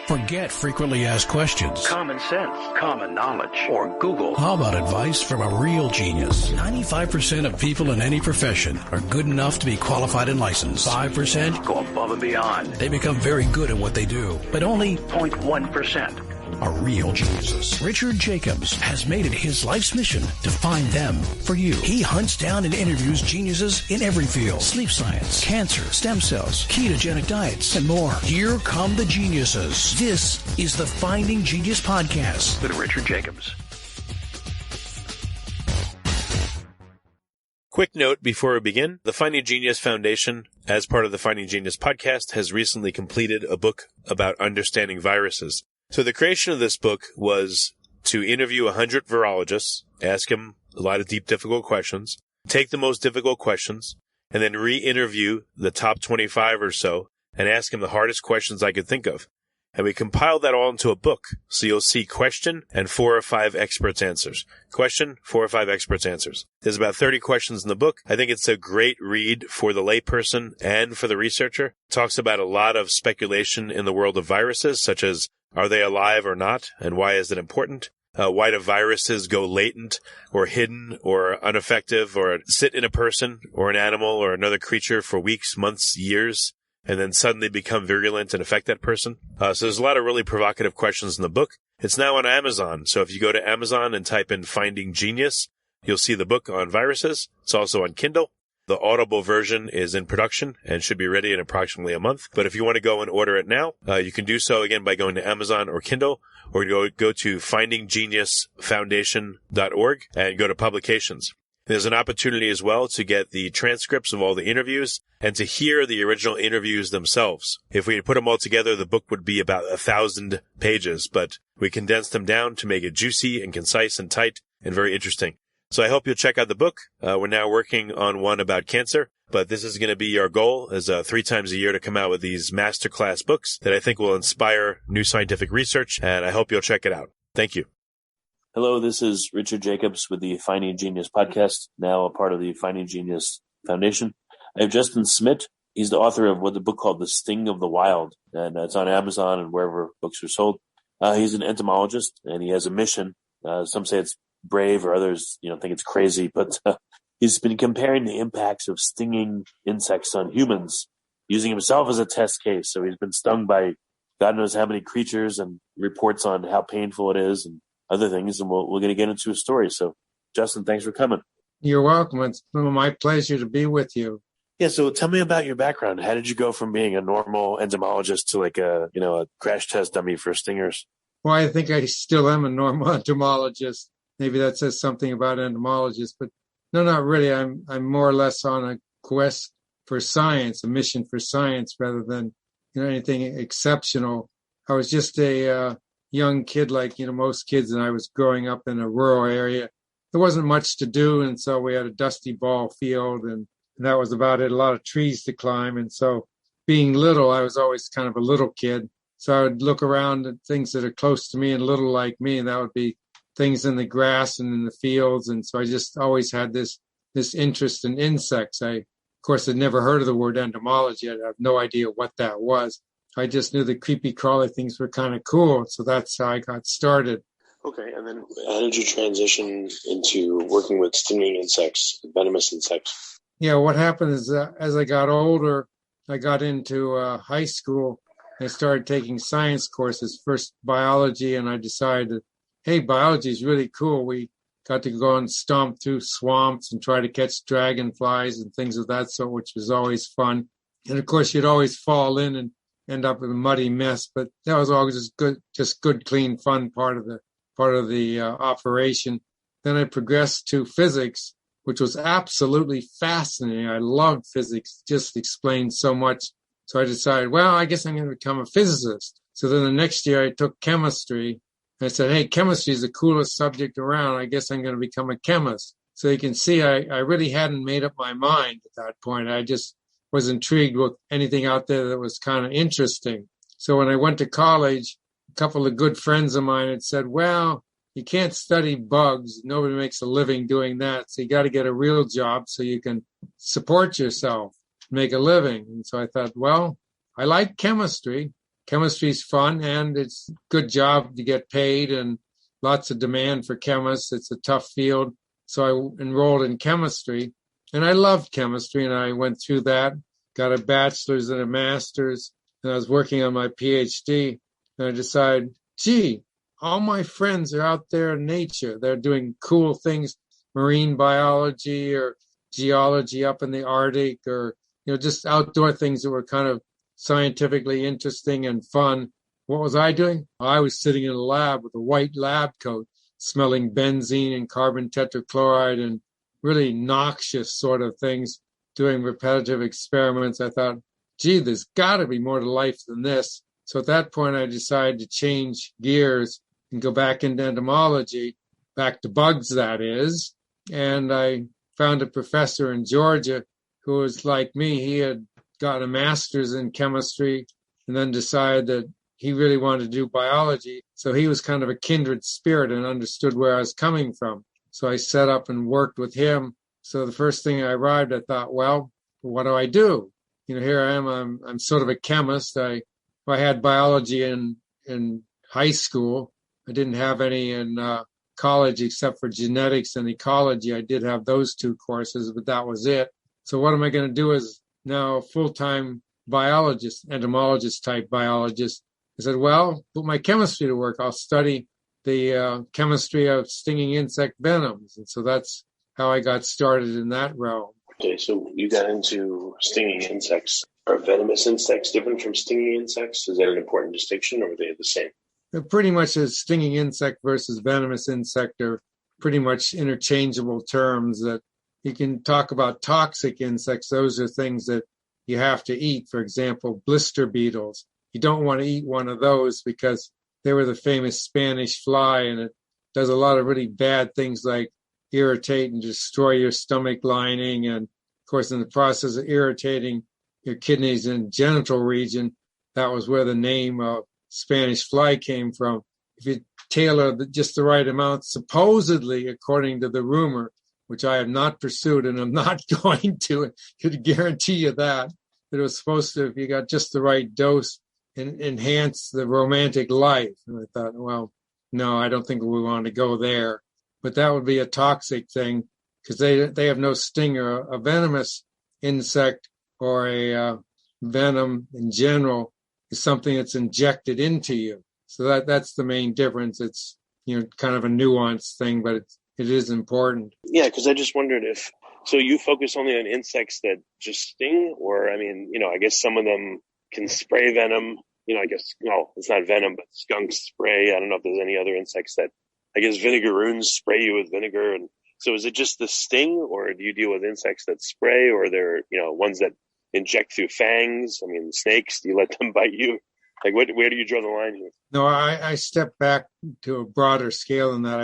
Forget frequently asked questions. Common sense, common knowledge, or Google. How about advice from a real genius? 95% of people in any profession are good enough to be qualified and licensed. 5% go above and beyond. They become very good at what they do, but only 0.1% are real geniuses. Richard Jacobs has made it his life's mission to find them for you. He hunts down and interviews geniuses in every field: sleep science, cancer, stem cells, ketogenic diets, and more. Here come the geniuses. This is the Finding Genius Podcast with Richard Jacobs. Quick note before we begin. The Finding Genius Foundation, as part of the Finding Genius podcast, has recently completed a book about understanding viruses. So the creation of this book was to interview 100 virologists, ask them a lot of deep, difficult questions, take the most difficult questions, and then re-interview the top 25 or so and ask them the hardest questions I could think of. And we compiled that all into a book. So you'll see question and 4 or 5 experts' answers. Question, 4 or 5 experts' answers. There's about 30 questions in the book. I think it's a great read for the layperson and for the researcher. It talks about a lot of speculation in the world of viruses, such as are they alive or not, and why is it important? Why do viruses go latent or hidden or ineffective or sit in a person or an animal or another creature for weeks, months, years, and then suddenly become virulent and affect that person? So there's a lot of really provocative questions in the book. It's now on Amazon. So if you go to Amazon and type in Finding Genius, you'll see the book on viruses. It's also on Kindle. The Audible version is in production and should be ready in approximately a month. But if you want to go and order it now, you can do so again by going to Amazon or Kindle, or go to findinggeniusfoundation.org and go to publications. There's an opportunity as well to get the transcripts of all the interviews and to hear the original interviews themselves. If we had put them all together, the book would be about 1,000 pages, but we condensed them down to make it juicy and concise and tight and very interesting. So I hope you'll check out the book. We're now working on one about cancer, but this is going to be our goal is 3 times a year to come out with these masterclass books that I think will inspire new scientific research, and I hope you'll check it out. Thank you. Hello, this is Richard Jacobs with the Finding Genius podcast, now a part of the Finding Genius Foundation. I have Justin Schmidt. He's the author of the book called The Sting of the Wild, and it's on Amazon and wherever books are sold. He's an entomologist, and he has a mission. Some say it's brave, or others, think it's crazy, but he's been comparing the impacts of stinging insects on humans, using himself as a test case. So he's been stung by God knows how many creatures and reports on how painful it is and other things, and we're going to get into a story. So, Justin, thanks for coming. You're welcome. It's my pleasure to be with you. Yeah, so tell me about your background. How did you go from being a normal entomologist to like a crash test dummy for stingers? Well, I think I still am a normal entomologist. Maybe that says something about entomologists, but no, not really. I'm more or less on a quest for science, a mission for science, rather than anything exceptional. I was just a young kid, like most kids, and I was growing up in a rural area. There wasn't much to do, and so we had a dusty ball field, and that was about it. A lot of trees to climb, and so being little, I was always kind of a little kid. So I would look around at things that are close to me and little like me, and that would be things in the grass and in the fields. And so I just always had this interest in insects. I, of course, had never heard of the word entomology. I have no idea what that was. I just knew the creepy crawly things were kind of cool. So that's how I got started. Okay. And then how did you transition into working with stinging insects, venomous insects? Yeah, what happened is as I got older, I got into high school. I started taking science courses, first biology, and I decided that, hey, biology is really cool. We got to go and stomp through swamps and try to catch dragonflies and things of that sort, which was always fun. And of course, you'd always fall in and end up with a muddy mess, but that was always just good, clean, fun part of the operation. Then I progressed to physics, which was absolutely fascinating. I loved physics; just explained so much. So I decided, well, I guess I'm going to become a physicist. So then the next year I took chemistry. I said, hey, chemistry is the coolest subject around. I guess I'm going to become a chemist. So you can see I really hadn't made up my mind at that point. I just was intrigued with anything out there that was kind of interesting. So when I went to college, a couple of good friends of mine had said, well, you can't study bugs. Nobody makes a living doing that. So you got to get a real job so you can support yourself, make a living. And so I thought, well, I like chemistry. chemistry's fun and it's a good job to get paid and lots of demand for chemists. It's a tough field. So I enrolled in chemistry and I loved chemistry and I went through that, got a bachelor's and a master's, and I was working on my PhD and I decided, gee, all my friends are out there in nature. They're doing cool things, marine biology or geology up in the Arctic or, just outdoor things that were kind of scientifically interesting and fun. What was I doing? I was sitting in a lab with a white lab coat, smelling benzene and carbon tetrachloride and really noxious sort of things, doing repetitive experiments. I thought, gee, there's got to be more to life than this. So at that point, I decided to change gears and go back into entomology, back to bugs, that is. And I found a professor in Georgia who was like me. He had gotten a master's in chemistry and then decided that he really wanted to do biology. So he was kind of a kindred spirit and understood where I was coming from. So I set up and worked with him. So the first thing I arrived, I thought, well, what do I do? Here I am. I'm sort of a chemist. I had biology in high school. I didn't have any in college except for genetics and ecology. I did have those two courses, but that was it. So what am I going to do as now a full-time biologist, entomologist type biologist? I said, well, put my chemistry to work. I'll study the chemistry of stinging insect venoms. And so that's how I got started in that realm. Okay, so you got into stinging insects. Are venomous insects different from stinging insects? Is that an important distinction, or are they the same? They're pretty much a stinging insect versus venomous insect are pretty much interchangeable terms. That you can talk about toxic insects. Those are things that you have to eat. For example, blister beetles. You don't want to eat one of those because they were the famous Spanish fly, and it does a lot of really bad things like irritate and destroy your stomach lining. And of course, in the process of irritating your kidneys and genital region, that was where the name Spanish fly came from. If you tailor just the right amount, supposedly, according to the rumor, which I have not pursued and I'm not going to, I could guarantee you that it was supposed to, if you got just the right dose, enhance the romantic life. And I thought, well, no, I don't think we want to go there. But that would be a toxic thing because they have no stinger. A venomous insect or a venom in general is something that's injected into you. So that's the main difference. It's kind of a nuanced thing, but it is important. Yeah, because I just wondered if so you focus only on insects that just sting, or I guess some of them can spray venom. It's not venom, but skunks spray. I don't know if there's any other insects that I guess vinegaroons spray you with vinegar. And so is it just the sting, or do you deal with insects that spray, or they're ones that inject through fangs? I mean, snakes, do you let them bite you? Like, where do you draw the line here? No, I step back to a broader scale than that.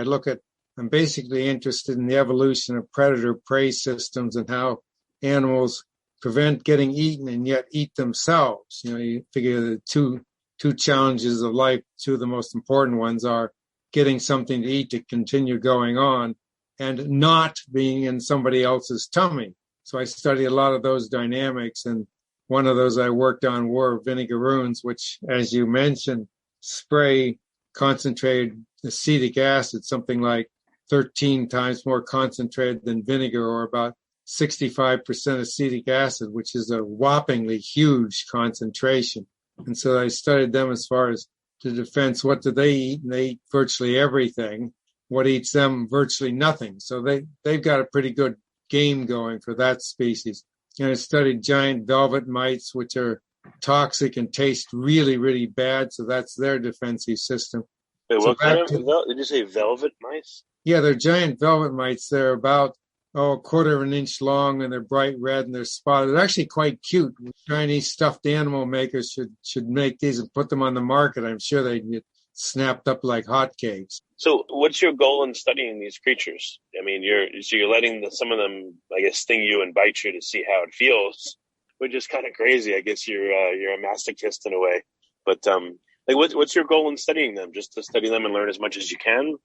I'm basically interested in the evolution of predator-prey systems and how animals prevent getting eaten and yet eat themselves. You figure the two challenges of life, two of the most important ones are getting something to eat to continue going on and not being in somebody else's tummy. So I study a lot of those dynamics, and one of those I worked on were vinegaroons, which, as you mentioned, spray concentrated acetic acid, something like 13 times more concentrated than vinegar, or about 65% acetic acid, which is a whoppingly huge concentration. And so I studied them as far as the defense. What do they eat? And they eat virtually everything. What eats them? Virtually nothing. So they've got a pretty good game going for that species. And I studied giant velvet mites, which are toxic and taste really, really bad. So that's their defensive system. Wait, what kind of did you say velvet mice? Yeah, they're giant velvet mites. They're about a quarter of an inch long, and they're bright red and they're spotted. They're actually quite cute. Chinese stuffed animal makers should make these and put them on the market. I'm sure they'd get snapped up like hotcakes. So what's your goal in studying these creatures? I mean, you're letting some of them, I guess, sting you and bite you to see how it feels, which is kind of crazy. I guess you're a masochist in a way. But what's your goal in studying them? Just to study them and learn as much as you can?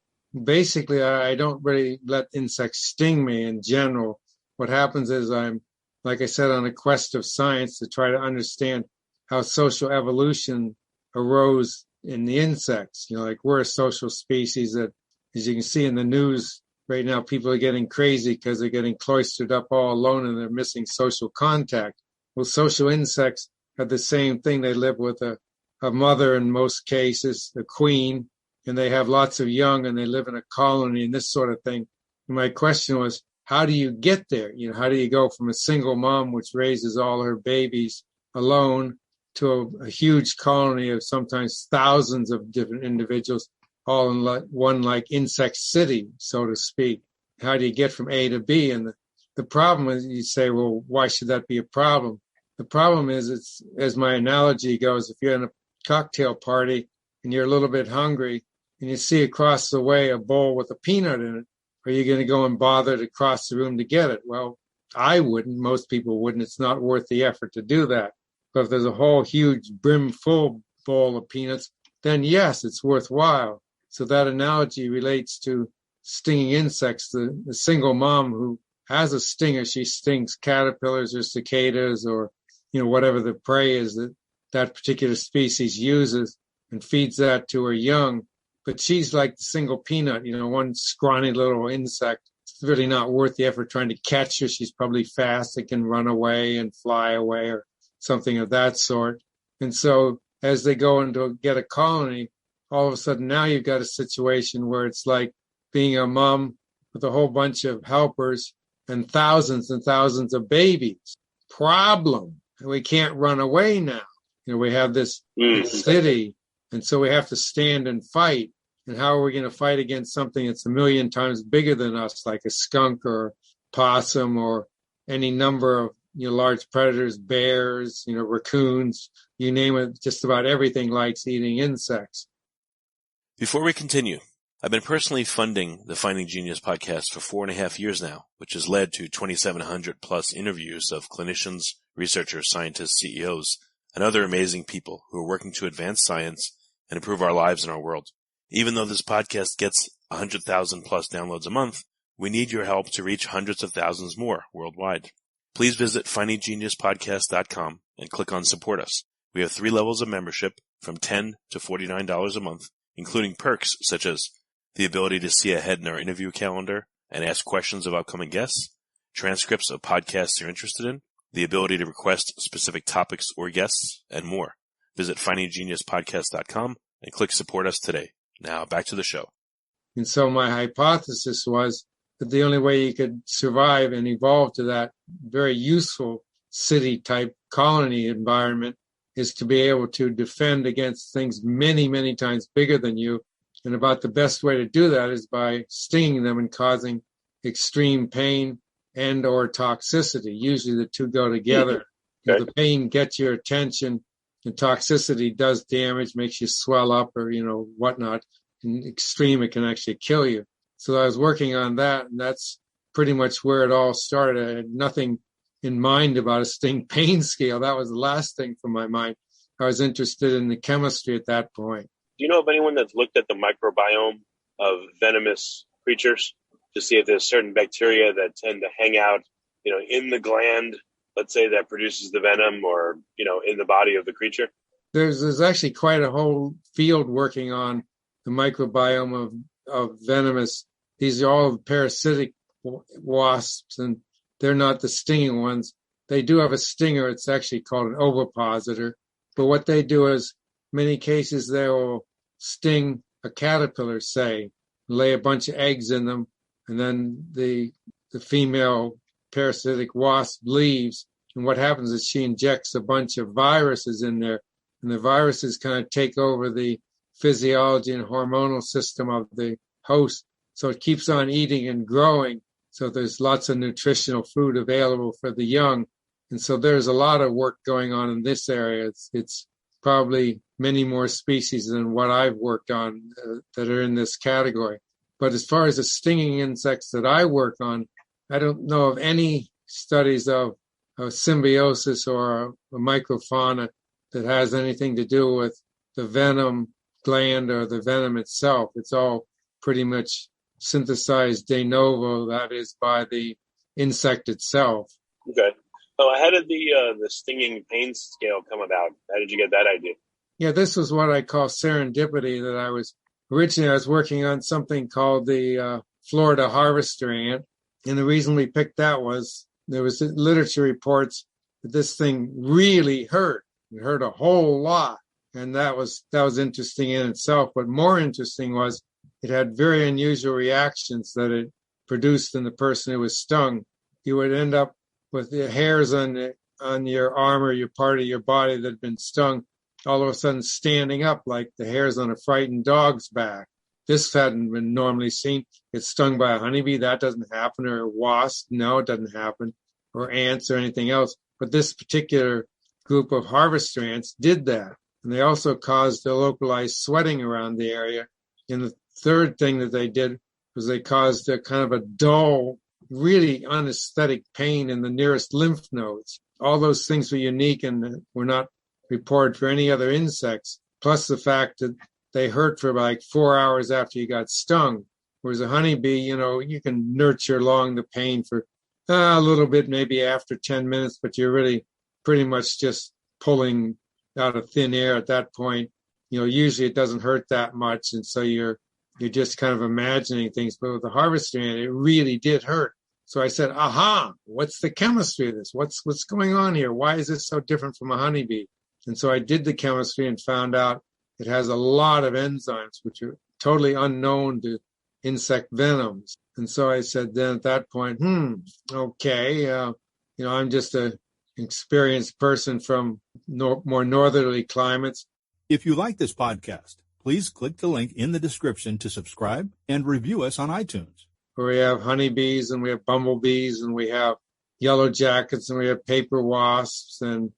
Basically, I don't really let insects sting me in general. What happens is I'm, like I said, on a quest of science to try to understand how social evolution arose in the insects. Like we're a social species that, as you can see in the news right now, people are getting crazy because they're getting cloistered up all alone and they're missing social contact. Well, social insects have the same thing. They live with a mother in most cases, the queen, and they have lots of young and they live in a colony and this sort of thing. And my question was, how do you get there? How do you go from a single mom, which raises all her babies alone, to a huge colony of sometimes thousands of different individuals, all in one like insect city, so to speak? How do you get from A to B? And the problem is, you say, well, why should that be a problem? The problem is, it's, as my analogy goes, if you're in a cocktail party and you're a little bit hungry and you see across the way a bowl with a peanut in it, are you going to go and bother to cross the room to get it? Well, I wouldn't. Most people wouldn't. It's not worth the effort to do that. But if there's a whole huge brim full bowl of peanuts, then yes, it's worthwhile. So that analogy relates to stinging insects. The single mom who has a stinger, she stings caterpillars or cicadas or, whatever the prey is that particular species uses, and feeds that to her young. But she's like the single peanut, one scrawny little insect. It's really not worth the effort trying to catch her. She's probably fast. It can run away and fly away or something of that sort. And so as they go into get a colony, all of a sudden now you've got a situation where it's like being a mom with a whole bunch of helpers and thousands of babies. Problem. We can't run away now. We have this city, and so we have to stand and fight. And how are we going to fight against something that's a million times bigger than us, like a skunk or possum or any number of large predators, bears, raccoons, you name it, just about everything likes eating insects. Before we continue, I've been personally funding the Finding Genius podcast for 4.5 years now, which has led to 2,700 plus interviews of clinicians, researchers, scientists, CEOs, and other amazing people who are working to advance science and improve our lives and our world. Even though this podcast gets 100,000 plus downloads a month, we need your help to reach hundreds of thousands more worldwide. Please visit findinggeniuspodcast.com and click on Support Us. We have 3 levels of membership from $10 to $49 a month, including perks such as the ability to see ahead in our interview calendar and ask questions of upcoming guests, transcripts of podcasts you're interested in, the ability to request specific topics or guests, and more. Visit findinggeniuspodcast.com and click Support Us today. Now, back to the show. And so my hypothesis was that the only way you could survive and evolve to that very useful city-type colony environment is to be able to defend against things many, many times bigger than you. And about the best way to do that is by stinging them and causing extreme pain and or toxicity. Usually the two go together. Okay. The pain gets your attention, and toxicity does damage, makes you swell up or, whatnot. In extreme, it can actually kill you. So I was working on that, and that's pretty much where it all started. I had nothing in mind about a sting pain scale. That was the last thing from my mind. I was interested in the chemistry at that point. Do you know of anyone that's looked at the microbiome of venomous creatures to see if there's certain bacteria that tend to hang out, in the gland, let's say, that produces the venom, or, in the body of the creature? There's actually quite a whole field working on the microbiome of venomous. These are all parasitic wasps, and they're not the stinging ones. They do have a stinger. It's actually called an ovipositor. But what they do is, many cases, they will sting a caterpillar, say, lay a bunch of eggs in them, and then the female parasitic wasp leaves. And what happens is she injects a bunch of viruses in there, and the viruses kind of take over the physiology and hormonal system of the host. So it keeps on eating and growing. So there's lots of nutritional food available for the young. And so there's a lot of work going on in this area. It's probably many more species than what I've worked on that are in this category. But as far as the stinging insects that I work on, I don't know of any studies of symbiosis or a microfauna that has anything to do with the venom gland or the venom itself. It's all pretty much synthesized de novo, that is, by the insect itself. Okay. So how did the stinging pain scale come about? How did you get that idea? Yeah, this was what I call serendipity, that I was working on something called the Florida harvester ant. And the reason we picked that was there was literature reports that this thing really hurt. It hurt a whole lot. And that was interesting in itself. But more interesting was it had very unusual reactions that it produced in the person who was stung. You would end up with the hairs on your arm or your part of your body that had been stung all of a sudden standing up like the hairs on a frightened dog's back. This hadn't been normally seen. It's stung by a honeybee. That doesn't happen. Or a wasp. No, it doesn't happen. Or ants or anything else. But this particular group of harvester ants did that. And they also caused a localized sweating around the area. And the third thing that they did was they caused a kind of a dull, really unaesthetic pain in the nearest lymph nodes. All those things were unique and were not reported for any other insects, plus the fact that they hurt for like 4 hours after you got stung. Whereas a honeybee, you can nurture along the pain for a little bit, maybe after 10 minutes, but you're really pretty much just pulling out of thin air at that point. Usually it doesn't hurt that much, and so you're just kind of imagining things. But with the harvester ant, it really did hurt. So I said, aha, what's the chemistry of this? What's going on here? Why is this so different from a honeybee? And so I did the chemistry and found out it has a lot of enzymes, which are totally unknown to insect venoms. And so I said then at that point, okay, I'm just an experienced person from more northerly climates. If you like this podcast, please click the link in the description to subscribe and review us on iTunes. Where we have honeybees and we have bumblebees and we have yellow jackets and we have paper wasps and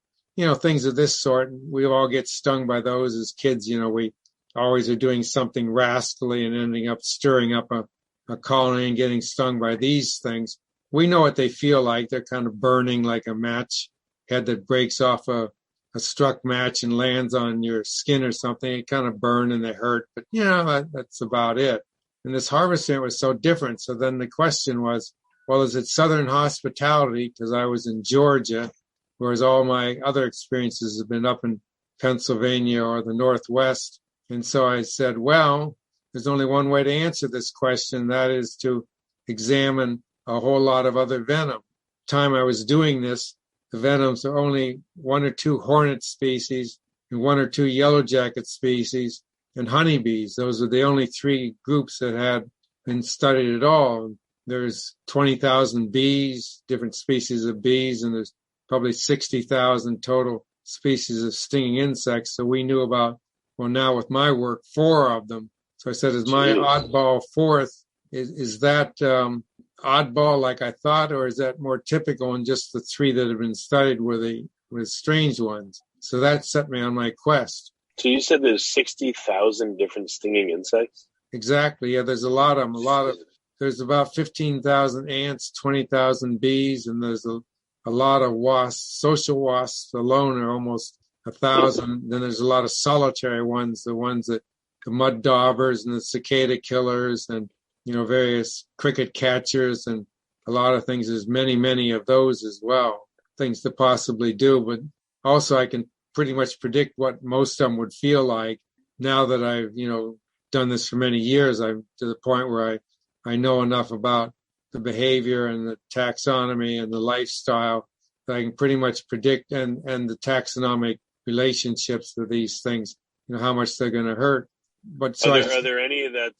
things of this sort. We all get stung by those as kids. We always are doing something rascally and ending up stirring up a colony and getting stung by these things. We know what they feel like. They're kind of burning like a match head that breaks off a struck match and lands on your skin or something. It kind of burn and they hurt, but that's about it. And this harvester ant was so different. So then the question was, well, is it Southern hospitality? Because I was in Georgia, whereas all my other experiences have been up in Pennsylvania or the Northwest. And so I said, well, there's only one way to answer this question. That is to examine a whole lot of other venom. Time I was doing this, the venoms are only 1 or 2 hornet species and 1 or 2 yellow jacket species and honeybees. Those are the only 3 groups that had been studied at all. There's 20,000 bees, different species of bees, and there's probably 60,000 total species of stinging insects. So we knew about, well, now with my work, 4 of them. So I said, is my oddball 4th, is that oddball like I thought, or is that more typical and just the 3 that have been studied were strange ones? So that set me on my quest. So you said there's 60,000 different stinging insects? Exactly. Yeah, there's a lot of them. There's about 15,000 ants, 20,000 bees, and there's a lot of wasps. Social wasps alone are almost 1,000. Then there's a lot of solitary ones, the mud daubers and the cicada killers and, various cricket catchers and a lot of things. There's many, many of those as well, things to possibly do. But also I can pretty much predict what most of them would feel like now that I've, done this for many years. I'm to the point where I know enough about the behavior and the taxonomy and the lifestyle that I can pretty much predict and the taxonomic relationships of these things, how much they're going to hurt. But so are there any that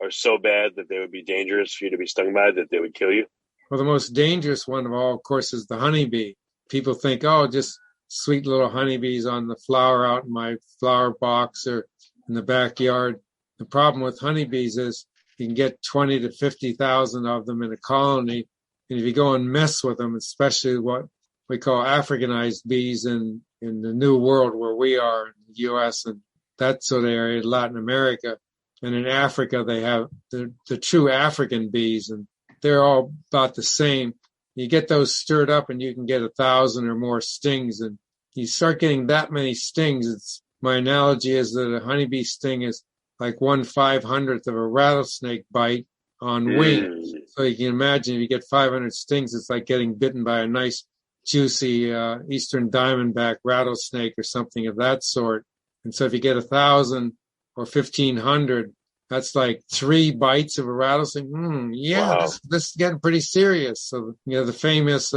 are so bad that they would be dangerous for you to be stung by, that they would kill you? Well, the most dangerous one of all, of course, is the honeybee. People think, oh, just sweet little honeybees on the flower out in my flower box or in the backyard. The problem with honeybees is you can get 20 to 50,000 of them in a colony. And if you go and mess with them, especially what we call Africanized bees in the New World where we are in the U.S. and that sort of area, Latin America. And in Africa, they have the true African bees, and they're all about the same. You get those stirred up and you can get 1,000 or more stings. And you start getting that many stings. My analogy is that a honeybee sting is like 1/500th of a rattlesnake bite on wings. So you can imagine if you get 500 stings, it's like getting bitten by a nice, juicy eastern diamondback rattlesnake or something of that sort. And so if you get 1,000 or 1,500, that's like 3 bites of a rattlesnake. Wow. This is getting pretty serious. So, the famous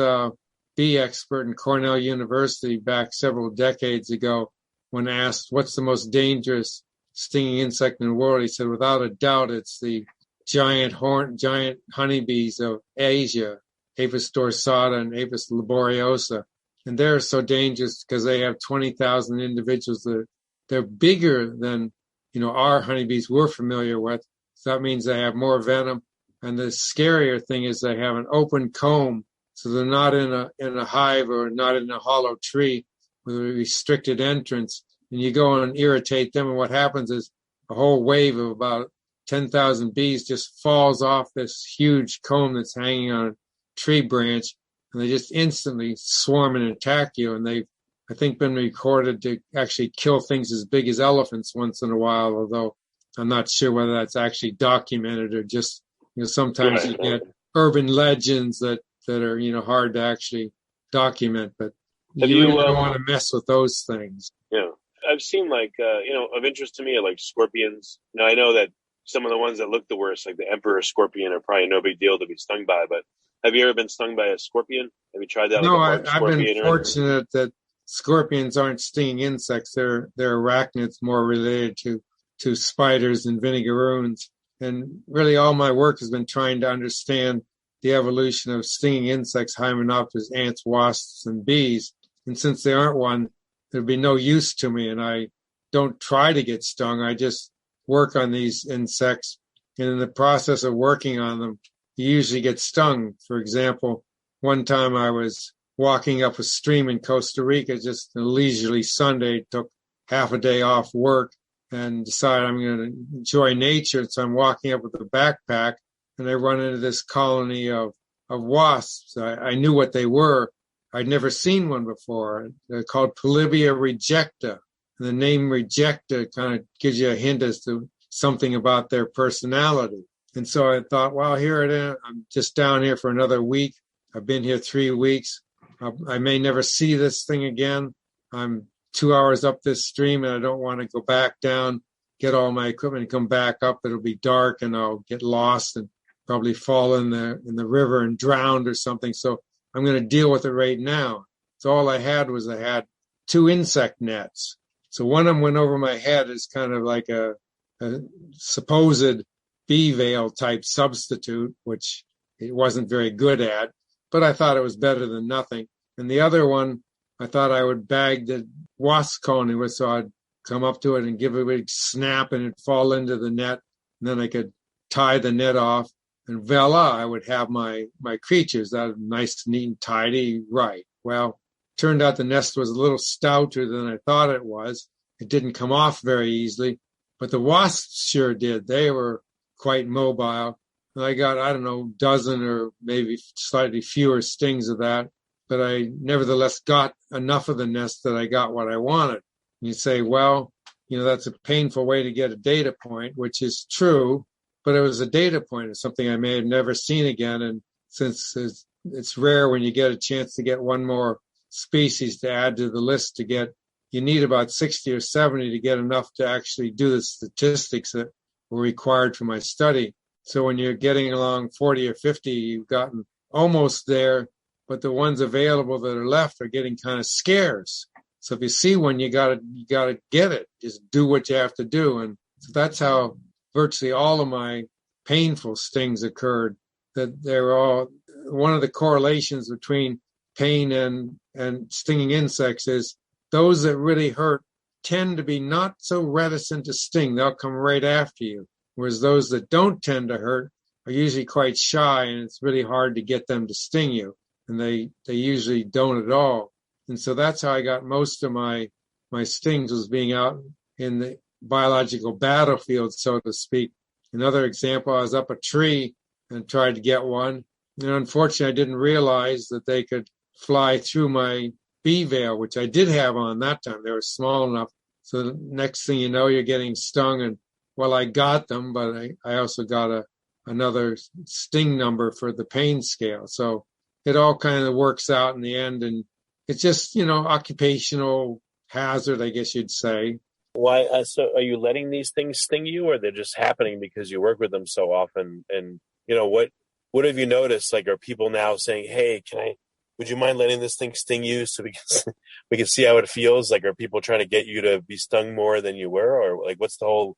bee expert in Cornell University back several decades ago, when asked what's the most dangerous stinging insect in the world, he said, without a doubt, it's the giant honeybees of Asia, Apis dorsata and Apis laboriosa. And they're so dangerous because they have 20,000 individuals. They're bigger than, our honeybees we're familiar with. So that means they have more venom. And the scarier thing is they have an open comb. So they're not in a hive or not in a hollow tree with a restricted entrance. And you go and irritate them. And what happens is a whole wave of about 10,000 bees just falls off this huge comb that's hanging on a tree branch. And they just instantly swarm and attack you. And they've, I think, been recorded to actually kill things as big as elephants once in a while, although I'm not sure whether that's actually documented or just, sometimes you get urban legends that are, hard to actually document. But you really don't want to mess with those things. Yeah. I've seen of interest to me are like scorpions. Now, I know that some of the ones that look the worst, like the emperor scorpion, are probably no big deal to be stung by, but have you ever been stung by a scorpion? Have you tried that? No, I've been fortunate that scorpions aren't stinging insects. They're arachnids, more related to spiders and vinegaroons. And really all my work has been trying to understand the evolution of stinging insects, hymenopterous, ants, wasps, and bees. And since they aren't one, there'd be no use to me. And I don't try to get stung. I just work on these insects. And in the process of working on them, you usually get stung. For example, one time I was walking up a stream in Costa Rica, just a leisurely Sunday, took half a day off work and decided I'm going to enjoy nature. So I'm walking up with a backpack and I run into this colony of wasps. I knew what they were. I'd never seen one before. They're called Polybia rejecta. And the name rejecta kind of gives you a hint as to something about their personality. And so I thought, well, here it is. I'm just down here for another week. I've been here 3 weeks. I may never see this thing again. I'm 2 hours up this stream and I don't want to go back down, get all my equipment and come back up. It'll be dark and I'll get lost and probably fall in the river and drowned or something. So I'm going to deal with it right now. So all I had 2 insect nets. So one of them went over my head as kind of like a supposed bee veil type substitute, which it wasn't very good at, but I thought it was better than nothing. And the other one, I thought I would bag the wasp colony with, so I'd come up to it and give it a big snap and it'd fall into the net. And then I could tie the net off and voila, I would have my creatures. That was nice, neat, and tidy. Right. Well, turned out the nest was a little stouter than I thought it was. It didn't come off very easily, but the wasps sure did. They were quite mobile. And I got, a dozen or maybe slightly fewer stings of that. But I nevertheless got enough of the nest that I got what I wanted. And you say, well, that's a painful way to get a data point, which is true, but it was a data point. It's something I may have never seen again. And since it's rare when you get a chance to get one more species to add to the list you need about 60 or 70 to get enough to actually do the statistics that were required for my study. So when you're getting along 40 or 50, you've gotten almost there, but the ones available that are left are getting kind of scarce. So if you see one, you gotta get it. Just do what you have to do. And so that's how virtually all of my painful stings occurred. That they're all, one of the correlations between pain and stinging insects is those that really hurt tend to be not so reticent to sting. They'll come right after you. Whereas those that don't tend to hurt are usually quite shy, and it's really hard to get them to sting you. And they usually don't at all. And so that's how I got most of my stings, was being out in the biological battlefield, so to speak. Another example, I was up a tree and tried to get one. And unfortunately, I didn't realize that they could fly through my bee veil, which I did have on that time. They were small enough. So the next thing you know, you're getting stung. And well, I got them, but I also got another sting number for the pain scale. So it all kind of works out in the end. And it's just, occupational hazard, I guess you'd say. Why? So are you letting these things sting you, or they're just happening because you work with them so often? And what have you noticed? Like, are people now saying, "Hey, would you mind letting this thing sting you so we can see how it feels?" Like, are people trying to get you to be stung more than you were, or like, what's the whole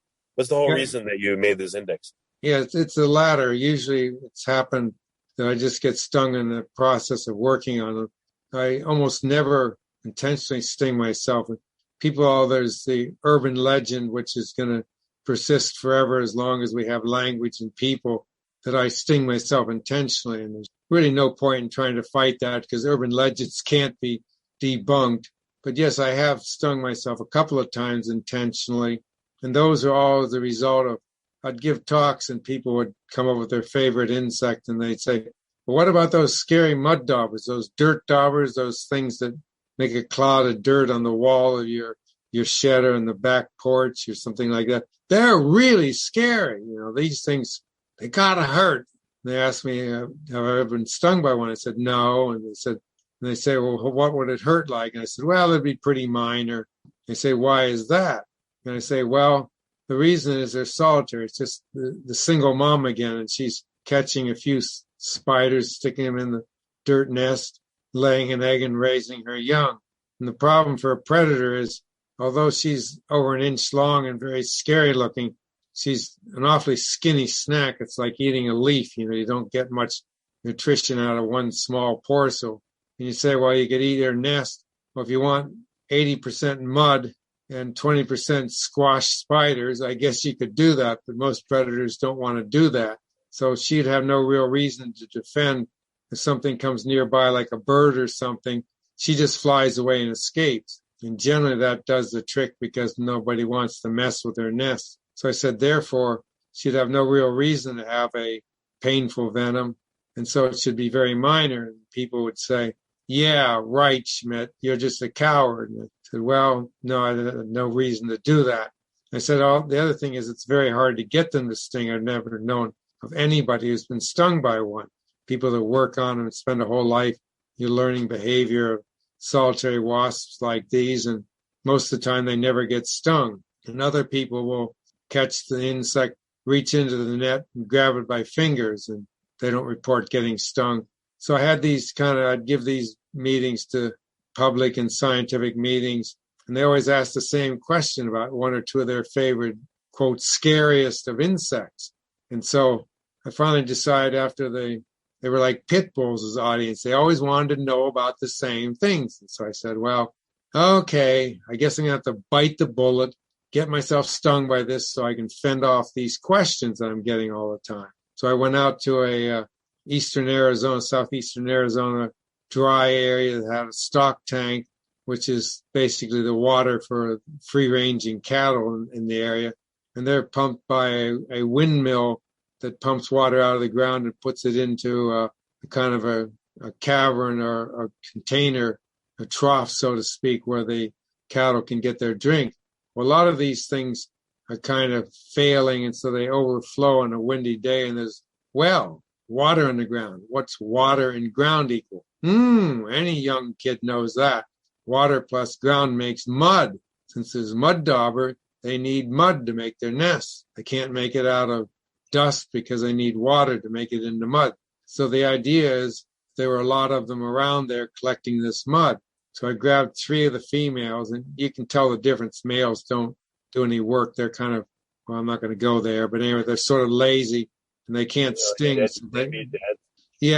reason that you made this index? Yeah, it's the latter. Usually it's happened that I just get stung in the process of working on them. I almost never intentionally sting myself. There's the urban legend, which is going to persist forever as long as we have language and people, that I sting myself intentionally. And there's really no point in trying to fight that because urban legends can't be debunked. But yes, I have stung myself a couple of times intentionally. And those are all the result of, I'd give talks and people would come up with their favorite insect and they'd say, well, what about those scary mud daubers, those dirt daubers, those things that make a cloud of dirt on the wall of your shed or in the back porch or something like that? They're really scary. These things, they gotta hurt. They asked me, have I ever been stung by one? I said, no. And they say, well, what would it hurt like? And I said, well, it'd be pretty minor. They say, why is that? And I say, well, the reason is they're solitary. It's just the single mom again, and she's catching a few spiders, sticking them in the dirt nest, laying an egg and raising her young. And the problem for a predator is, although she's over an inch long and very scary looking, she's an awfully skinny snack. It's like eating a leaf. You don't get much nutrition out of one small morsel. And you say, well, you could eat her nest. Well, if you want 80% mud and 20% squash spiders, I guess you could do that, but most predators don't want to do that. So she'd have no real reason to defend. If something comes nearby, like a bird or something, she just flies away and escapes. And generally that does the trick because nobody wants to mess with her nest. So I said, therefore, she'd have no real reason to have a painful venom. And so it should be very minor. And people would say, yeah, right, Schmidt, you're just a coward. And I said, well, no, I had no reason to do that. I said, the other thing is it's very hard to get them to sting. I've never known of anybody who's been stung by one. People that work on them spend a whole life, you're learning behavior of solitary wasps like these, and most of the time they never get stung. And other people will catch the insect, reach into the net and grab it by fingers, and they don't report getting stung. So I had I'd give these meetings to public and scientific meetings, and they always ask the same question about one or two of their favorite, quote, scariest of insects. And so I finally decided after they were like pit bulls as audience. They always wanted to know about the same things. And so I said, well, okay, I guess I'm going to have to bite the bullet, get myself stung by this so I can fend off these questions that I'm getting all the time. So I went out to a southeastern Arizona dry area that had a stock tank, which is basically the water for free-ranging cattle in the area. And they're pumped by a windmill that pumps water out of the ground and puts it into a kind of a cavern or a container, a trough, so to speak, where the cattle can get their drink. Well, a lot of these things are kind of failing, and so they overflow on a windy day, and there's, water in the ground. What's water and ground equal? Any young kid knows that. Water plus ground makes mud. Since there's mud dauber, they need mud to make their nests. They can't make it out of dust because they need water to make it into mud. So the idea is there were a lot of them around there collecting this mud. So I grabbed 3 of the females, and you can tell the difference. Males don't do any work. They're kind of, well, I'm not going to go there, but anyway, they're sort of lazy and they can't sting.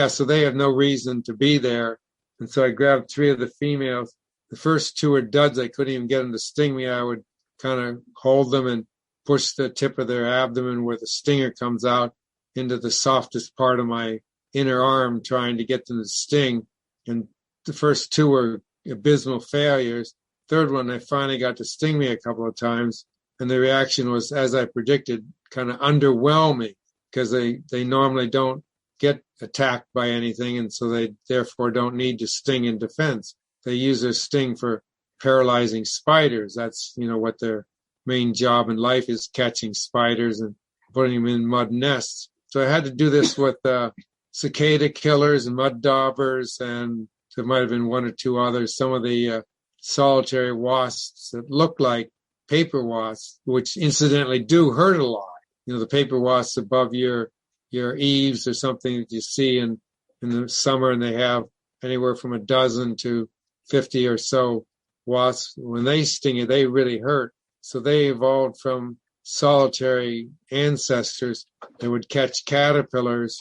So they have no reason to be there. And so I grabbed 3 of the females. The first 2 are duds. I couldn't even get them to sting me. I would kind of hold them and push the tip of their abdomen where the stinger comes out into the softest part of my inner arm, trying to get them to sting. And the first 2 were abysmal failures. Third one, they finally got to sting me a couple of times. And the reaction was, as I predicted, kind of underwhelming, because they normally don't get attacked by anything, and so they therefore don't need to sting in defense. They use their sting for paralyzing spiders. That's, what their main job in life is, catching spiders and putting them in mud nests. So I had to do this with cicada killers and mud daubers, and there might have been 1 or 2 others. Some of the solitary wasps that look like paper wasps, which incidentally do hurt a lot. The paper wasps above your eaves or something that you see in the summer, and they have anywhere from a dozen to 50 or so wasps. When they sting you, they really hurt. So they evolved from solitary ancestors that would catch caterpillars.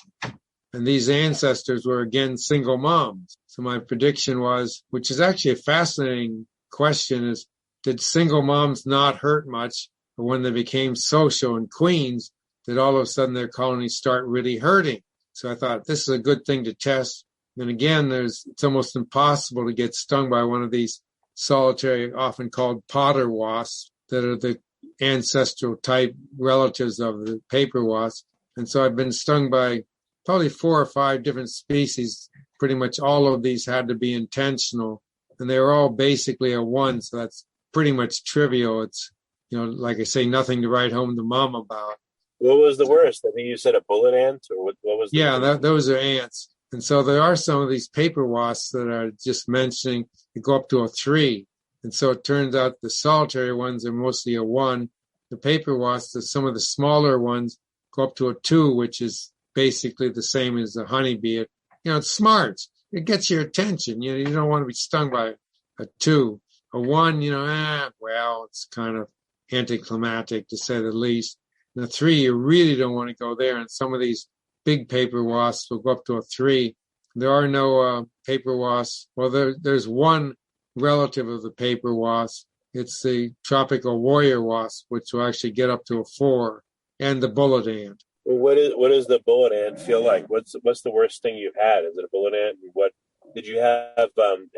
And these ancestors were, again, single moms. So my prediction was, which is actually a fascinating question, is did single moms not hurt much? But when they became social and queens, did all of a sudden their colonies start really hurting? So I thought this is a good thing to test. And again, it's almost impossible to get stung by one of these solitary, often called potter wasps, that are the ancestral type relatives of the paper wasp. And so I've been stung by probably 4 or 5 different species. Pretty much all of these had to be intentional, and they were all basically a 1. So that's pretty much trivial. It's, like I say, nothing to write home to mom about. What was the worst? I think you said a bullet ant, or what was the Yeah, those are ants. And so there are some of these paper wasps that are just mentioning that go up to a 3. And so it turns out the solitary ones are mostly a 1. The paper wasps, some of the smaller ones, go up to a 2, which is basically the same as the honeybee. It's smart. It gets your attention. You don't want to be stung by a 2. A 1, well, it's kind of anticlimactic to say the least. And a 3, you really don't want to go there. And some of these big paper wasps will go up to a 3. There are no paper wasps. Well, there's one relative of the paper wasp. It's the tropical warrior wasp, which will actually get up to a 4, and the bullet ant. Well, what does the bullet ant feel like? What's the worst thing you've had? Is it a bullet ant? What did you have?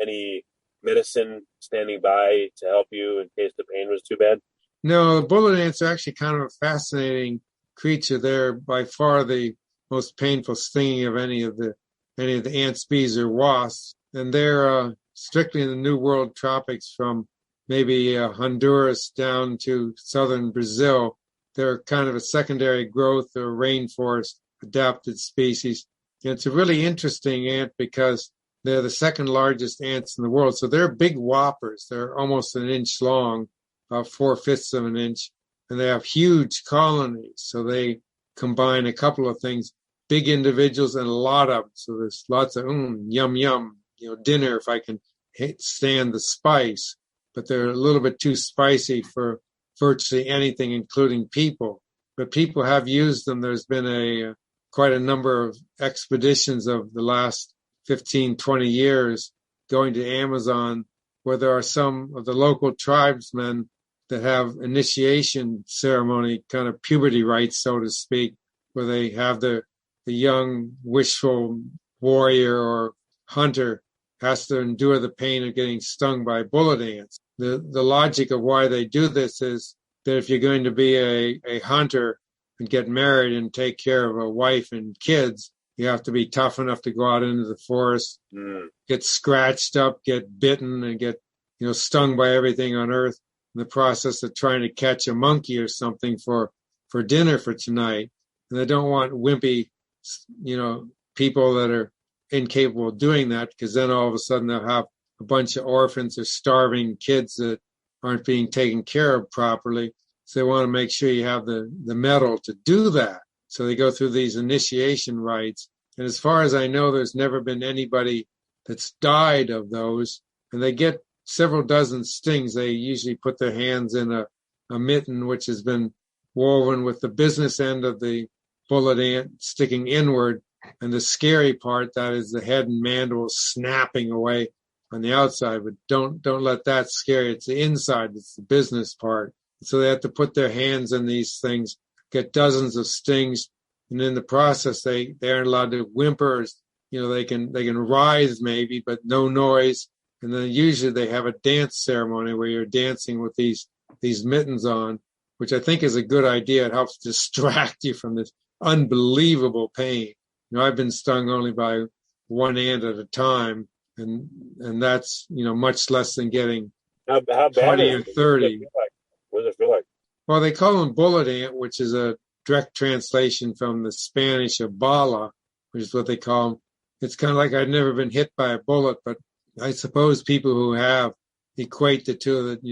Any medicine standing by to help you in case the pain was too bad? No, the bullet ants are actually kind of a fascinating creature. They're by far the most painful stinging of any of the ants, bees, or wasps, and they're strictly in the New World tropics from maybe Honduras down to southern Brazil. They're kind of a secondary growth or rainforest adapted species. And it's a really interesting ant because they're the second largest ants in the world. So they're big whoppers. They're almost an inch long, about 4/5 of an inch. And they have huge colonies. So they combine a couple of things, big individuals and a lot of them. So there's lots of yum, yum, dinner if I can stand the spice. But they're a little bit too spicy for virtually anything, including people. But people have used them. There's been quite a number of expeditions of the last 15, 20 years going to Amazon, where there are some of the local tribesmen that have initiation ceremony, kind of puberty rites, so to speak, where they have the young, wishful warrior or hunter has to endure the pain of getting stung by bullet ants. The logic of why they do this is that if you're going to be a hunter and get married and take care of a wife and kids, you have to be tough enough to go out into the forest, get scratched up, get bitten, and get stung by everything on earth in the process of trying to catch a monkey or something for dinner for tonight. And they don't want wimpy, people that are incapable of doing that, because then all of a sudden they'll have a bunch of orphans or starving kids that aren't being taken care of properly. So they want to make sure you have the mettle to do that. So they go through these initiation rites. And as far as I know, there's never been anybody that's died of those. And they get several dozen stings. They usually put their hands in a mitten, which has been woven with the business end of the bullet ant sticking inward. And the scary part, that is the head and mandible snapping away on the outside. But don't let that scare you. It's the inside. It's the business part. So they have to put their hands in these things, get dozens of stings, and in the process they aren't allowed to whimper. They can writhe maybe, but no noise. And then usually they have a dance ceremony where you're dancing with these mittens on, which I think is a good idea. It helps distract you from this unbelievable pain. I've been stung only by one ant at a time, and that's much less than getting how bad 20 or 30. What does it feel like? Well, they call them bullet ant, which is a direct translation from the Spanish of bala, which is what they call them. It's kind of like I've never been hit by a bullet, but I suppose people who have equate the two that,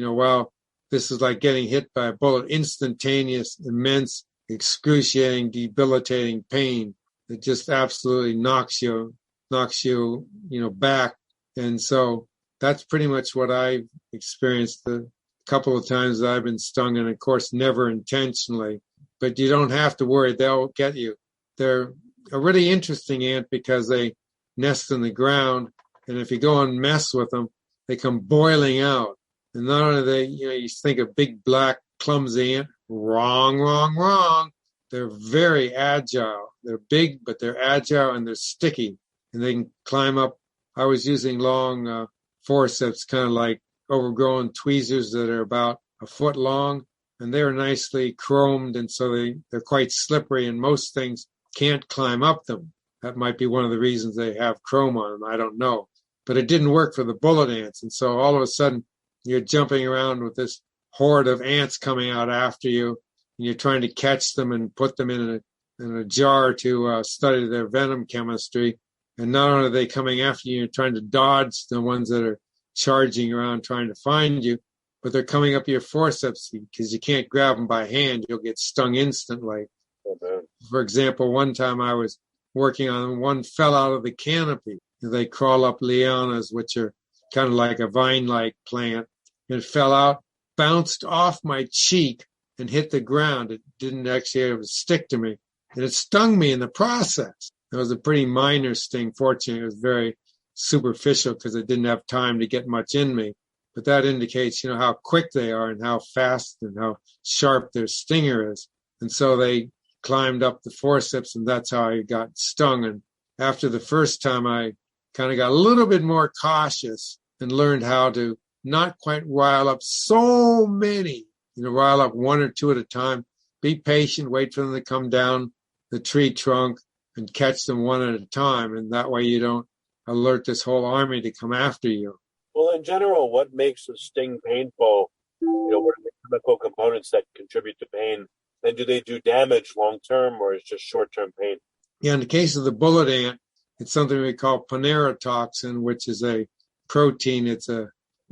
this is like getting hit by a bullet, instantaneous, immense, excruciating, debilitating pain that just absolutely knocks you, back. And so that's pretty much what I've experienced the couple of times that I've been stung, and of course, never intentionally. But you don't have to worry, they'll get you. They're a really interesting ant because they nest in the ground, and if you go and mess with them, they come boiling out. And not only they, you think of big, black, clumsy ant, wrong. They're very agile. They're big, but they're agile and they're sticky, and they can climb up. I was using long forceps, kind of like overgrown tweezers that are about a foot long, and they're nicely chromed, and so they're quite slippery, and most things can't climb up them. That might be one of the reasons they have chrome on them. I don't know. But it didn't work for the bullet ants, and so all of a sudden you're jumping around with this horde of ants coming out after you, and you're trying to catch them and put them in a jar to study their venom chemistry. And not only are they coming after you, you're trying to dodge the ones that are charging around trying to find you, but they're coming up your forceps because you can't grab them by hand. You'll get stung instantly. Okay. For example, one time I was working on them, one fell out of the canopy. They crawl up lianas, which are kind of like a vine-like plant. It fell out, bounced off my cheek, and hit the ground. It didn't actually ever stick to me, and it stung me in the process. It was a pretty minor sting. Fortunately, it was very superficial because it didn't have time to get much in me. But that indicates, how quick they are and how fast and how sharp their stinger is. And so they climbed up the forceps, and that's how I got stung. And after the first time, I kind of got a little bit more cautious and learned how to not quite rile up so many, rile up one or two at a time. Be patient, wait for them to come down the tree trunk and catch them one at a time. And that way you don't alert this whole army to come after you. Well, in general, what makes a sting painful? What are the chemical components that contribute to pain? And do they do damage long-term, or is it just short-term pain? Yeah, in the case of the bullet ant, it's something we call ponerotoxin, which is a protein. It's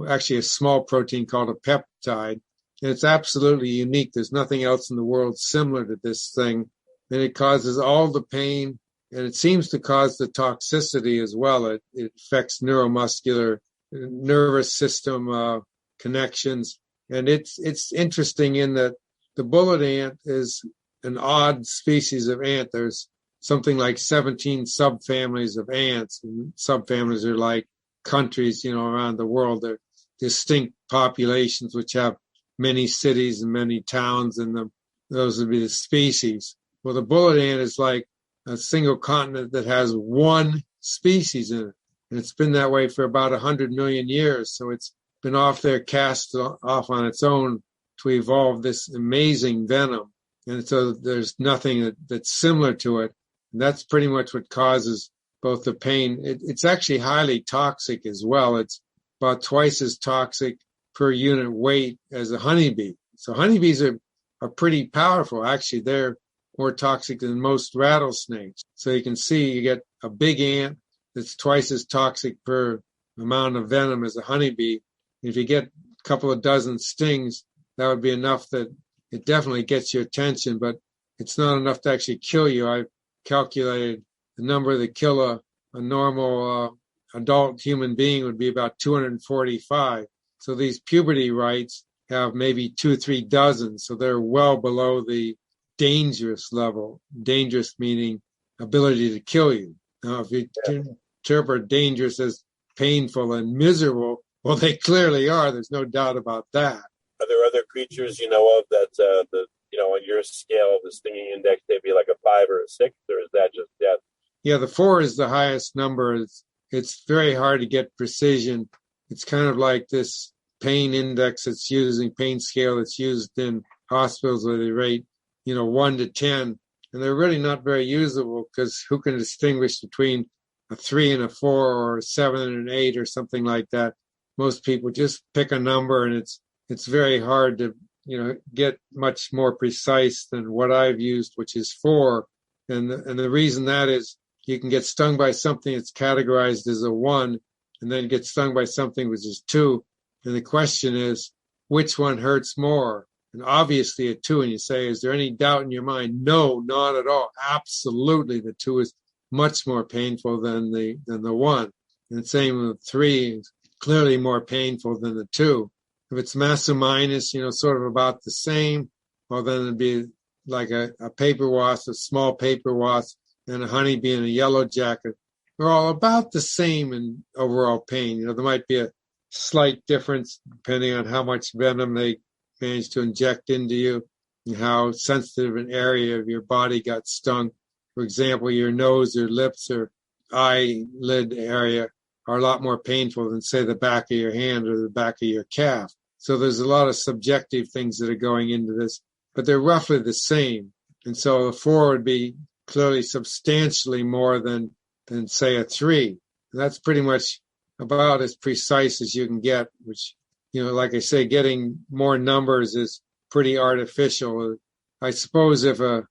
actually a small protein called a peptide. And it's absolutely unique. There's nothing else in the world similar to this thing. And it causes all the pain, and it seems to cause the toxicity as well. It affects neuromuscular, nervous system connections. And it's interesting in that the bullet ant is an odd species of ant. There's something like 17 subfamilies of ants, and subfamilies are like countries, around the world. They're distinct populations which have many cities and many towns in them. Those would be the species. Well, the bullet ant is like a single continent that has one species in it. And it's been that way for about 100 million years. So it's been off there, cast off on its own to evolve this amazing venom. And so there's nothing that's similar to it. And that's pretty much what causes both the pain. It's actually highly toxic as well. It's about twice as toxic per unit weight as a honeybee. So honeybees are pretty powerful. Actually, they're more toxic than most rattlesnakes. So you can see you get a big ant that's twice as toxic per amount of venom as a honeybee. If you get a couple of dozen stings, that would be enough that it definitely gets your attention, but it's not enough to actually kill you. I've calculated the number that kill a normal adult human being would be about 245. So these puberty rites have maybe 2 or 3 dozen. So they're well below the dangerous level. Dangerous meaning ability to kill you. Now, if you interpret dangerous as painful and miserable, well, they clearly are. There's no doubt about that. Are there other creatures you know of that, on your scale of the stinging index, they'd be like a 5 or a 6, or is that just death? Yeah, the 4 is the highest number. It's very hard to get precision. It's kind of like this pain index that's using pain scale that's used in hospitals where they rate, 1 to 10. And they're really not very usable because who can distinguish between a 3 and a 4 or a 7 and an 8 or something like that? Most people just pick a number, and it's very hard to, get much more precise than what I've used, which is 4. And the reason that is you can get stung by something that's categorized as a 1 and then get stung by something which is 2. And the question is, which one hurts more? And obviously a 2, and you say, is there any doubt in your mind? No, not at all. Absolutely, the 2 is much more painful than the 1. And same with 3, clearly more painful than the 2. If it's mass or minus, sort of about the same, well, then it'd be like a paper wasp, a small paper wasp, and a honeybee and a yellow jacket. They're all about the same in overall pain. There might be a slight difference depending on how much venom they managed to inject into you and how sensitive an area of your body got stung. For example, your nose or lips or eyelid area are a lot more painful than, say, the back of your hand or the back of your calf. So there's a lot of subjective things that are going into this, but they're roughly the same. And so a 4 would be clearly substantially more than say, a 3. And that's pretty much about as precise as you can get, which, like I say, getting more numbers is pretty artificial. I suppose if a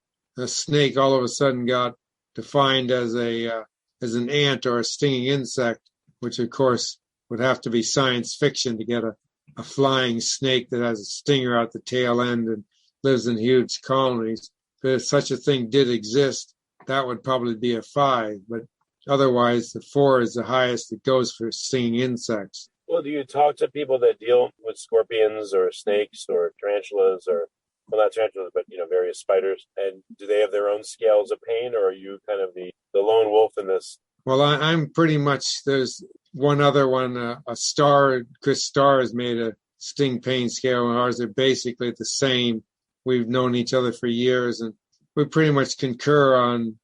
snake all of a sudden got defined as an ant or a stinging insect, which of course would have to be science fiction to get a flying snake that has a stinger out the tail end and lives in huge colonies. But if such a thing did exist, that would probably be a 5. But otherwise, the 4 is the highest that goes for stinging insects. Well, do you talk to people that deal with scorpions or snakes or tarantulas or, well, not tarantulas, but, various spiders? And do they have their own scales of pain, or are you kind of the lone wolf in this? Well, I'm pretty much, there's one other one, Chris Starr has made a sting pain scale, and ours are basically the same. We've known each other for years, and we pretty much concur on,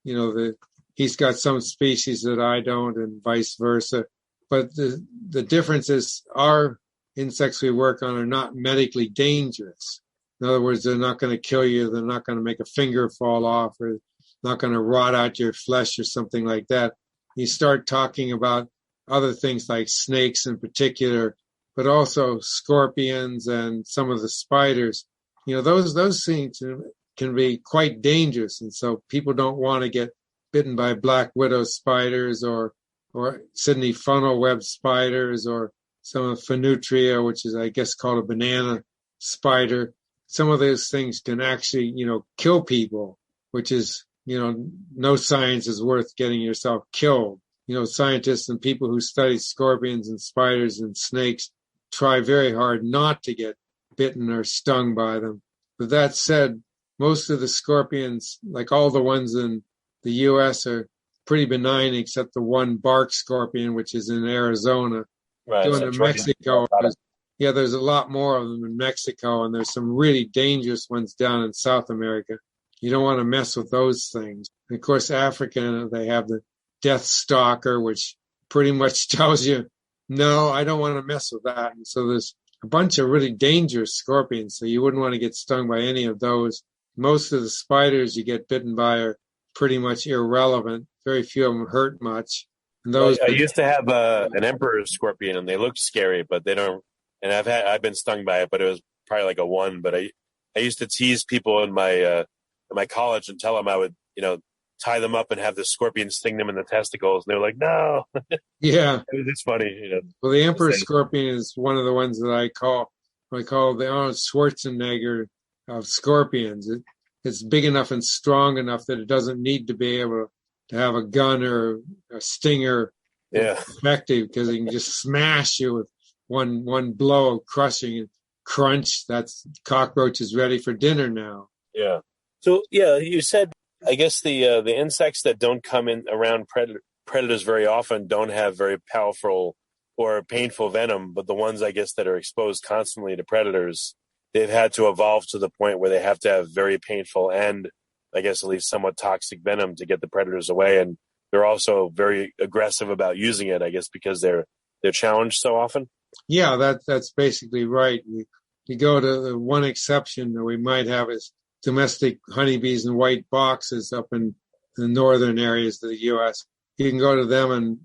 he's got some species that I don't, and vice versa. But the difference is our insects we work on are not medically dangerous. In other words, they're not going to kill you. They're not going to make a finger fall off, or not going to rot out your flesh or something like that. You start talking about other things like snakes in particular, but also scorpions and some of the spiders. Those things can be quite dangerous. And so people don't want to get bitten by black widow spiders or Sydney funnel web spiders or some of Phenutria, which is, I guess, called a banana spider. Some of those things can actually, kill people, which is, no science is worth getting yourself killed. Scientists and people who study scorpions and spiders and snakes try very hard not to get bitten or stung by them. But that said, most of the scorpions, like all the ones in the U.S., are pretty benign, except the one bark scorpion, which is in Arizona. Right. Going to Mexico, there's a lot more of them in Mexico, and there's some really dangerous ones down in South America. You don't want to mess with those things. And of course, Africa, they have the death stalker, which pretty much tells you, no, I don't want to mess with that. And so there's a bunch of really dangerous scorpions, so you wouldn't want to get stung by any of those. Most of the spiders you get bitten by are pretty much irrelevant. Very few of them hurt much. And those I used to have an emperor scorpion, and they look scary, but they don't. And I've been stung by it, but it was probably like a 1. But I used to tease people in my college and tell them I would, tie them up and have the scorpion sting them in the testicles. And they were like, no. Yeah. It was just funny. Well, the emperor scorpion is one of the ones that I call the Arnold Schwarzenegger of scorpions. It's big enough and strong enough that it doesn't need to be able to have a gun or a stinger effective, because it can just smash you with one blow of crushing and crunch. That's cockroach is ready for dinner now. Yeah. So, you said, I guess the insects that don't come in around predators very often don't have very powerful or painful venom, but the ones, I guess, that are exposed constantly to predators, they've had to evolve to the point where they have to have very painful and, I guess, at least somewhat toxic venom to get the predators away. And they're also very aggressive about using it, I guess, because they're challenged so often. Yeah, that's basically right. You go to the one exception that we might have is domestic honeybees in white boxes up in the northern areas of the U.S. You can go to them and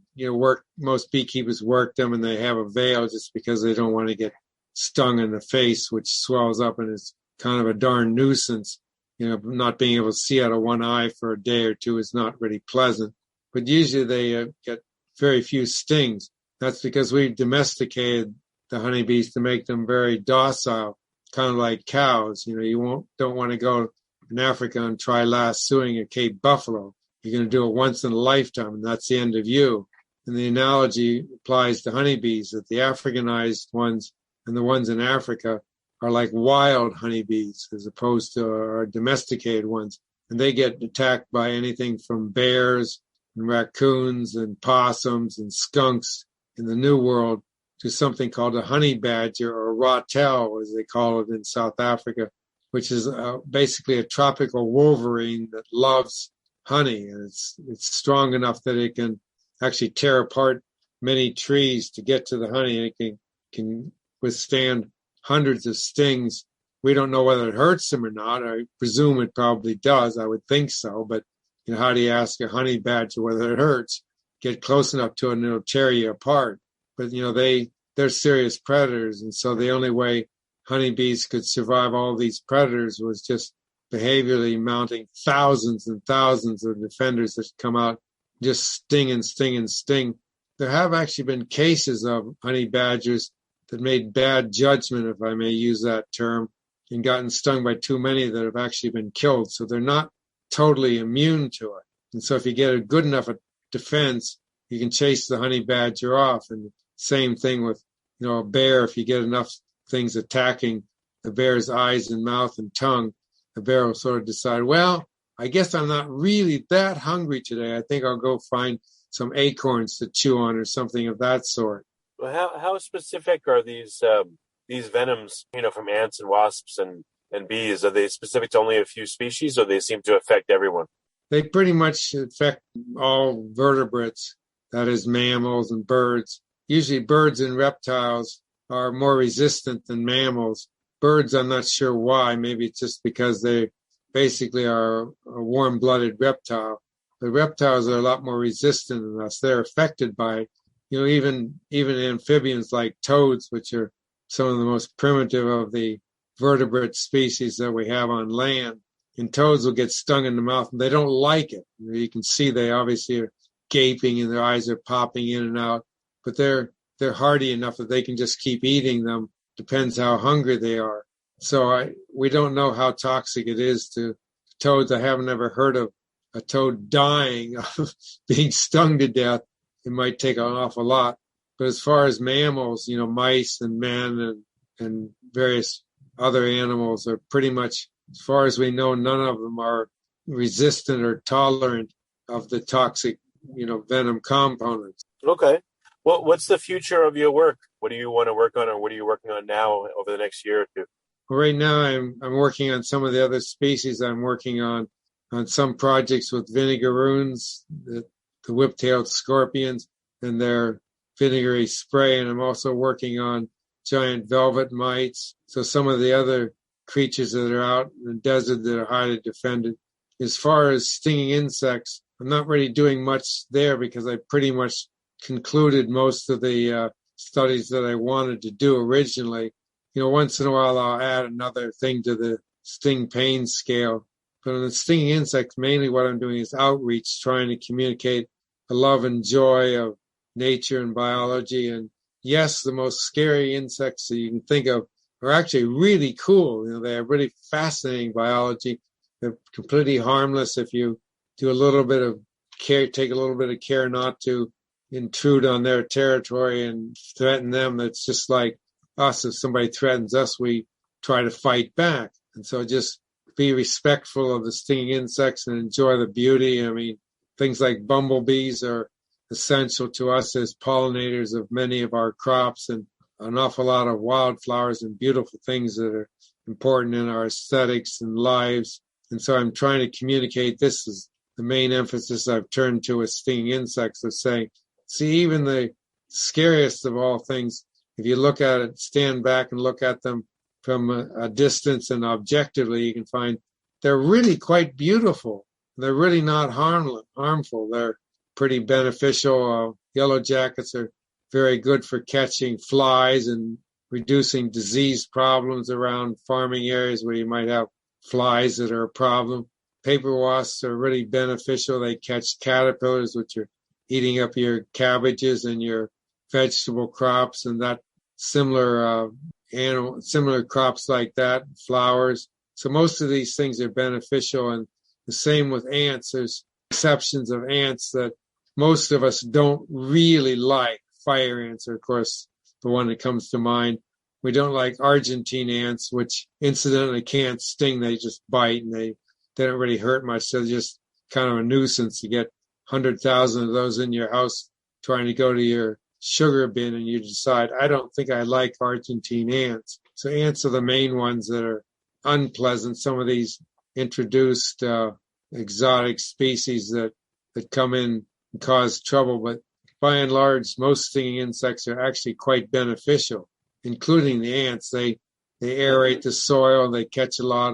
most beekeepers work them, and they have a veil just because they don't want to get stung in the face, which swells up and is kind of a darn nuisance. Not being able to see out of one eye for a day or two is not really pleasant. But usually they get very few stings. That's because we've domesticated the honeybees to make them very docile, kind of like cows. You don't want to go in Africa and try lassoing a Cape buffalo. You're going to do it once in a lifetime, and that's the end of you. And the analogy applies to honeybees, that the Africanized ones and the ones in Africa are like wild honeybees as opposed to our domesticated ones. And they get attacked by anything from bears and raccoons and possums and skunks in the New World to something called a honey badger, or rotel, as they call it in South Africa, which is basically a tropical wolverine that loves honey. And it's strong enough that it can actually tear apart many trees to get to the honey. It can withstand hundreds of stings. We don't know whether it hurts them or not. I presume it probably does. I would think so. But how do you ask a honey badger whether it hurts? Get close enough to it and it'll tear you apart. But they're serious predators, and so the only way honeybees could survive all these predators was just behaviorally mounting thousands and thousands of defenders that come out just sting and sting and sting. There have actually been cases of honey badgers that made bad judgment, if I may use that term, and gotten stung by too many that have actually been killed. So they're not totally immune to it. And so if you get a good enough defense, you can chase the honey badger off. And same thing with, a bear. If you get enough things attacking the bear's eyes and mouth and tongue, the bear will sort of decide, well, I guess I'm not really that hungry today. I think I'll go find some acorns to chew on or something of that sort. Well, how specific are these venoms, from ants and wasps and bees? Are they specific to only a few species, or they seem to affect everyone? They pretty much affect all vertebrates, that is mammals and birds. Usually birds and reptiles are more resistant than mammals. Birds, I'm not sure why. Maybe it's just because they basically are a warm-blooded reptile. The reptiles are a lot more resistant than us. They're affected by, even amphibians like toads, which are some of the most primitive of the vertebrate species that we have on land. And toads will get stung in the mouth, and they don't like it. You can see they obviously are gaping, and their eyes are popping in and out. But they're hardy enough that they can just keep eating them. Depends how hungry they are. So we don't know how toxic it is to toads. I haven't ever heard of a toad dying of being stung to death. It might take an awful lot. But as far as mammals, mice and men and various other animals are pretty much, as far as we know, none of them are resistant or tolerant of the toxic, venom components. Okay. Well, what's the future of your work? What do you want to work on, or what are you working on now over the next year or two? Well, right now, I'm working on some of the other species. I'm working on some projects with vinegaroons, the whip-tailed scorpions, and their vinegary spray. And I'm also working on giant velvet mites. So some of the other creatures that are out in the desert that are highly defended. As far as stinging insects, I'm not really doing much there because I pretty much concluded most of the studies that I wanted to do originally. Once in a while I'll add another thing to the sting pain scale. But on the stinging insects, mainly what I'm doing is outreach, trying to communicate the love and joy of nature and biology. And yes, the most scary insects that you can think of are actually really cool. They have really fascinating biology. They're completely harmless if you do a little bit of care, take a little bit of care not to intrude on their territory and threaten them. It's just like us. If somebody threatens us, we try to fight back. And so just be respectful of the stinging insects and enjoy the beauty. I mean, things like bumblebees are essential to us as pollinators of many of our crops, and an awful lot of wildflowers and beautiful things that are important in our aesthetics and lives. And so I'm trying to communicate this is the main emphasis I've turned to with stinging insects, of saying, see, even the scariest of all things, if you look at it, stand back and look at them from a distance and objectively, you can find they're really quite beautiful. They're really not harmful. They're pretty beneficial. Yellow jackets are very good for catching flies and reducing disease problems around farming areas where you might have flies that are a problem. Paper wasps are really beneficial. They catch caterpillars, which are eating up your cabbages and your vegetable crops, and that similar similar crops like that, flowers. So most of these things are beneficial, and the same with ants. There's exceptions of ants that most of us don't really like. Fire ants are, of course, the one that comes to mind. We don't like Argentine ants, which incidentally can't sting. They just bite, and they don't really hurt much. So they're just kind of a nuisance. You get 100,000 of those in your house trying to go to your sugar bin, and you decide, I don't think I like Argentine ants. So ants are the main ones that are unpleasant. Some of these introduced exotic species that come in and cause trouble, but by and large, most stinging insects are actually quite beneficial, including the ants. They aerate the soil. They catch a lot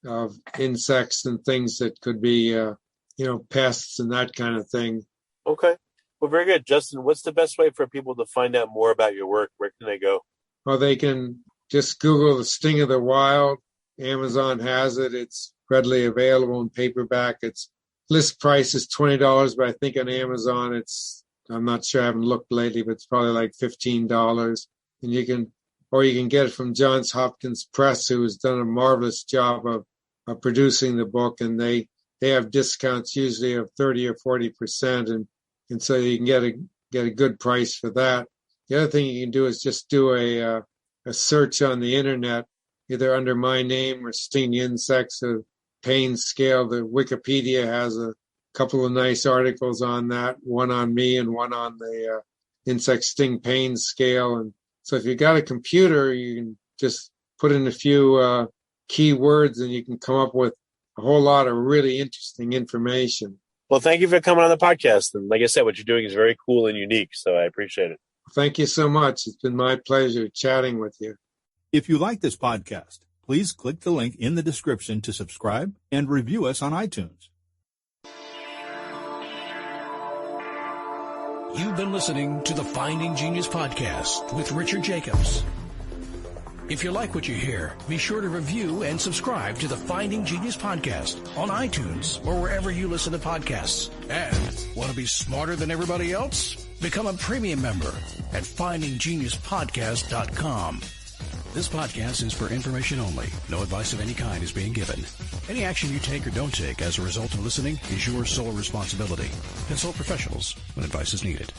of insects and things that could be, pests and that kind of thing. Okay. Well, very good. Justin, what's the best way for people to find out more about your work? Where can they go? Well, they can just Google The Sting of the Wild. Amazon has it. It's readily available in paperback. Its list price is $20, but I think on Amazon I'm not sure, I haven't looked lately, but it's probably like $15. And you can get it from Johns Hopkins Press, who has done a marvelous job of producing the book, and they have discounts usually of 30 or 40%, and so you can get a good price for that. The other thing you can do is just do a search on the internet, either under my name or Sting Insects or Pain Scale. The Wikipedia has a couple of nice articles on that, one on me and one on the Insects Sting Pain Scale. And so if you've got a computer, you can just put in a few keywords and you can come up with a whole lot of really interesting information. Well, thank you for coming on the podcast. And like I said, what you're doing is very cool and unique, so I appreciate it. Thank you so much. It's been my pleasure chatting with you. If you like this podcast, please click the link in the description to subscribe and review us on iTunes. You've been listening to the Finding Genius podcast with Richard Jacobs. If you like what you hear, be sure to review and subscribe to the Finding Genius podcast on iTunes or wherever you listen to podcasts. And want to be smarter than everybody else? Become a premium member at findinggeniuspodcast.com. This podcast is for information only. No advice of any kind is being given. Any action you take or don't take as a result of listening is your sole responsibility. Consult professionals when advice is needed.